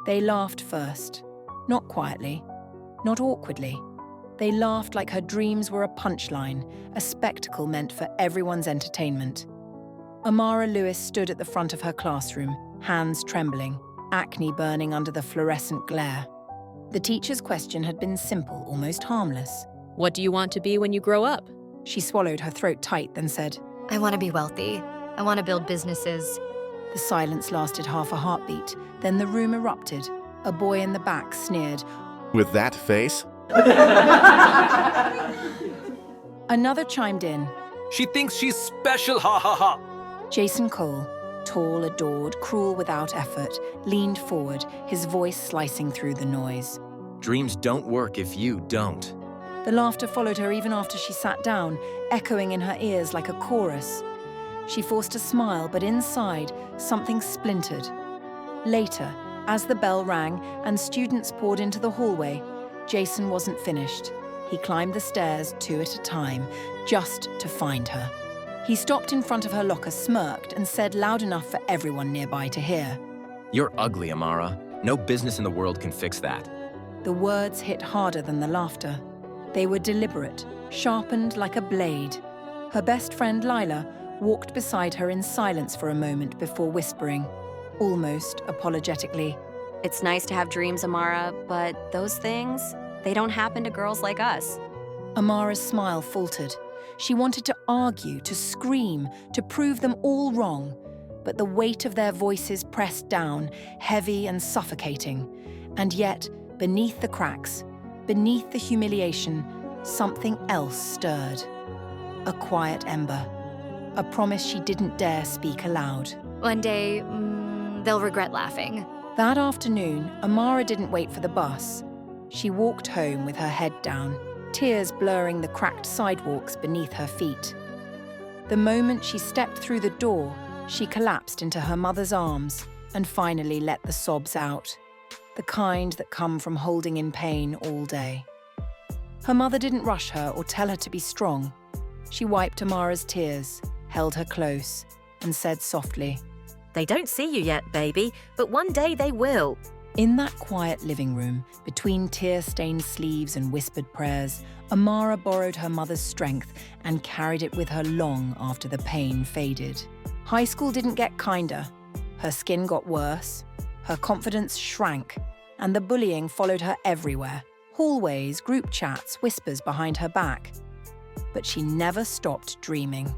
They laughed first. Not quietly, not awkwardly. They laughed like her dreams were a punchline, a spectacle meant for everyone's entertainment. Amara Lewis stood at the front of her classroom, hands trembling, acne burning under the fluorescent glare. The teacher's question had been simple, almost harmless. What do you want to be when you grow up? She swallowed, her throat tight, then said, I want to be wealthy. I want to build businesses. The silence lasted half a heartbeat. Then the room erupted. A boy in the back sneered. With that face? Another chimed in. She thinks she's special, ha ha ha. Jason Cole, tall, adored, cruel without effort, leaned forward, his voice slicing through the noise. Dreams don't work if you don't. The laughter followed her even after she sat down, echoing in her ears like a chorus. She forced a smile, but inside, something splintered. Later, as the bell rang and students poured into the hallway, Jason wasn't finished. He climbed the stairs 2 at a time, just to find her. He stopped in front of her locker, smirked, and said loud enough for everyone nearby to hear. You're ugly, Amara. No business in the world can fix that. The words hit harder than the laughter. They were deliberate, sharpened like a blade. Her best friend, Lila, walked beside her in silence for a moment before whispering, almost apologetically, It's nice to have dreams, Amara, but those things, they don't happen to girls like us. Amara's smile faltered. She wanted to argue, to scream, to prove them all wrong, but the weight of their voices pressed down, heavy and suffocating. And yet, beneath the cracks, beneath the humiliation, something else stirred. A quiet ember. A promise she didn't dare speak aloud. One day, they'll regret laughing. That afternoon, Amara didn't wait for the bus. She walked home with her head down, tears blurring the cracked sidewalks beneath her feet. The moment she stepped through the door, she collapsed into her mother's arms and finally let the sobs out, the kind that come from holding in pain all day. Her mother didn't rush her or tell her to be strong. She wiped Amara's tears, held her close, and said softly, They don't see you yet, baby, but one day they will. In that quiet living room, between tear-stained sleeves and whispered prayers, Amara borrowed her mother's strength and carried it with her long after the pain faded. High school didn't get kinder. Her skin got worse, her confidence shrank, and the bullying followed her everywhere. Hallways, group chats, whispers behind her back. But she never stopped dreaming.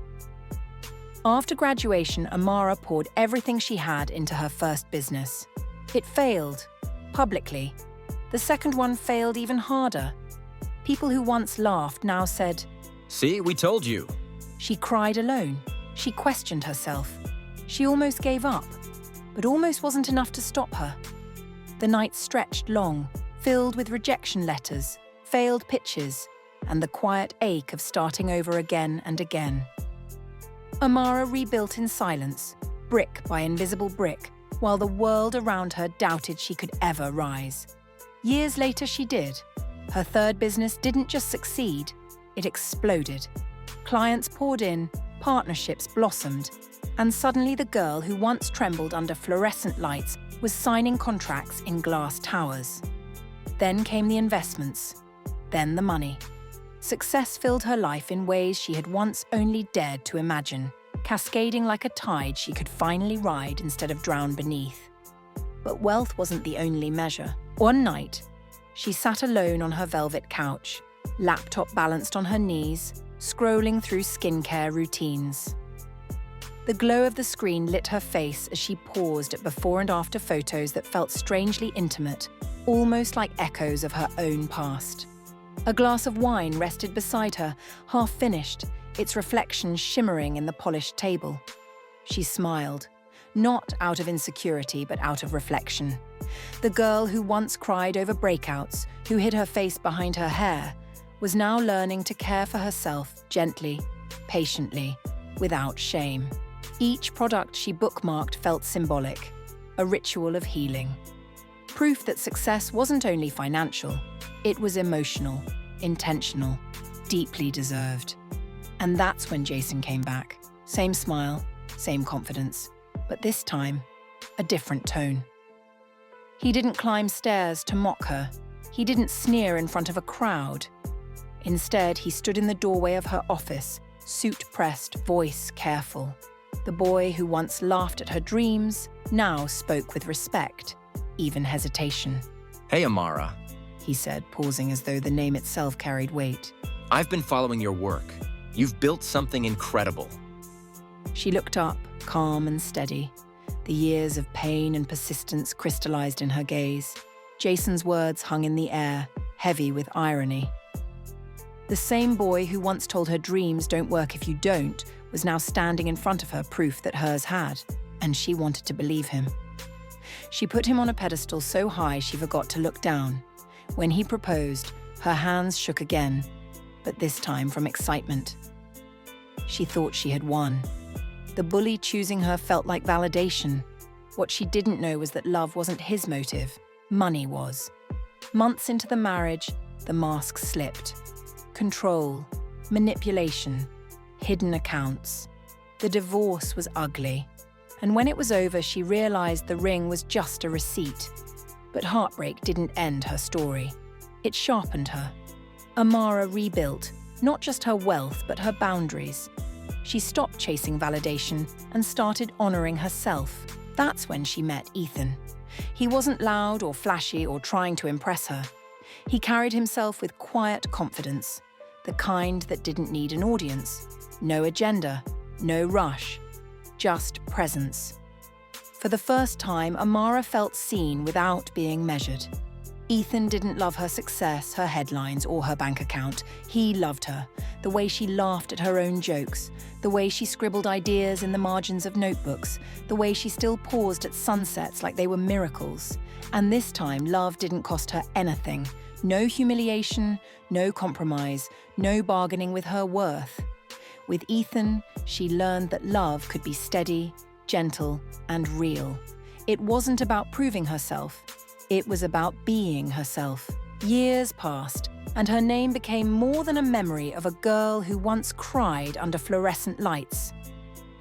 After graduation, Amara poured everything she had into her first business. It failed, publicly. The second one failed even harder. People who once laughed now said, See, we told you. She cried alone. She questioned herself. She almost gave up, but almost wasn't enough to stop her. The night stretched long, filled with rejection letters, failed pitches, and the quiet ache of starting over again and again. Amara rebuilt in silence, brick by invisible brick, while the world around her doubted she could ever rise. Years later, she did. Her third business didn't just succeed, it exploded. Clients poured in, partnerships blossomed, and suddenly the girl who once trembled under fluorescent lights was signing contracts in glass towers. Then came the investments, then the money. Success filled her life in ways she had once only dared to imagine, cascading like a tide she could finally ride instead of drown beneath. But wealth wasn't the only measure. One night, she sat alone on her velvet couch, laptop balanced on her knees, scrolling through skincare routines. The glow of the screen lit her face as she paused at before and after photos that felt strangely intimate, almost like echoes of her own past. A glass of wine rested beside her, half finished, its reflection shimmering in the polished table. She smiled, not out of insecurity but out of reflection. The girl who once cried over breakouts, who hid her face behind her hair, was now learning to care for herself gently, patiently, without shame. Each product she bookmarked felt symbolic, a ritual of healing. Proof that success wasn't only financial, it was emotional, intentional, deeply deserved. And that's when Jason came back. Same smile, same confidence, but this time, a different tone. He didn't climb stairs to mock her. He didn't sneer in front of a crowd. Instead, he stood in the doorway of her office, suit pressed, voice careful. The boy who once laughed at her dreams now spoke with respect, even hesitation. Hey, Amara. He said, pausing as though the name itself carried weight. I've been following your work. You've built something incredible. She looked up, calm and steady. The years of pain and persistence crystallized in her gaze. Jason's words hung in the air, heavy with irony. The same boy who once told her dreams don't work if you don't was now standing in front of her, proof that hers had, and she wanted to believe him. She put him on a pedestal so high she forgot to look down. When he proposed, her hands shook again, but this time from excitement. She thought she had won. The bully choosing her felt like validation. What she didn't know was that love wasn't his motive, money was. Months into the marriage, the mask slipped. Control, manipulation, hidden accounts. The divorce was ugly. And when it was over, she realized the ring was just a receipt. But heartbreak didn't end her story. It sharpened her. Amara rebuilt, not just her wealth, but her boundaries. She stopped chasing validation and started honoring herself. That's when she met Ethan. He wasn't loud or flashy or trying to impress her. He carried himself with quiet confidence, the kind that didn't need an audience. No agenda, no rush, just presence. For the first time, Amara felt seen without being measured. Ethan didn't love her success, her headlines, or her bank account. He loved her, the way she laughed at her own jokes, the way she scribbled ideas in the margins of notebooks, the way she still paused at sunsets like they were miracles. And this time, love didn't cost her anything. No humiliation, no compromise, no bargaining with her worth. With Ethan, she learned that love could be steady, gentle, and real. It wasn't about proving herself. It was about being herself. Years passed, and her name became more than a memory of a girl who once cried under fluorescent lights.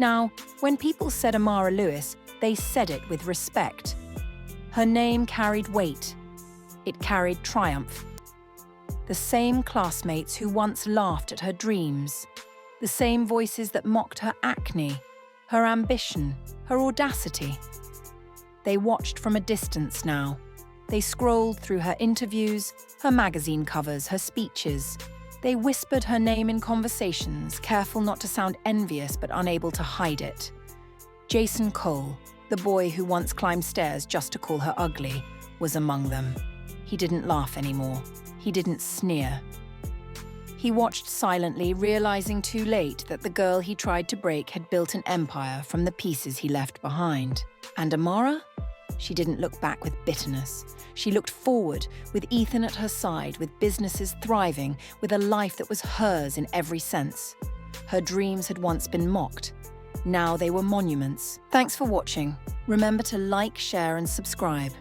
Now, when people said Amara Lewis, they said it with respect. Her name carried weight. It carried triumph. The same classmates who once laughed at her dreams. The same voices that mocked her acne, her ambition, her audacity. They watched from a distance now. They scrolled through her interviews, her magazine covers, her speeches. They whispered her name in conversations, careful not to sound envious but unable to hide it. Jason Cole, the boy who once climbed stairs just to call her ugly, was among them. He didn't laugh anymore. He didn't sneer. He watched silently, realizing too late that the girl he tried to break had built an empire from the pieces he left behind. And Amara? She didn't look back with bitterness. She looked forward, with Ethan at her side, with businesses thriving, with a life that was hers in every sense. Her dreams had once been mocked. Now they were monuments. Thanks for watching. Remember to like, share, and subscribe.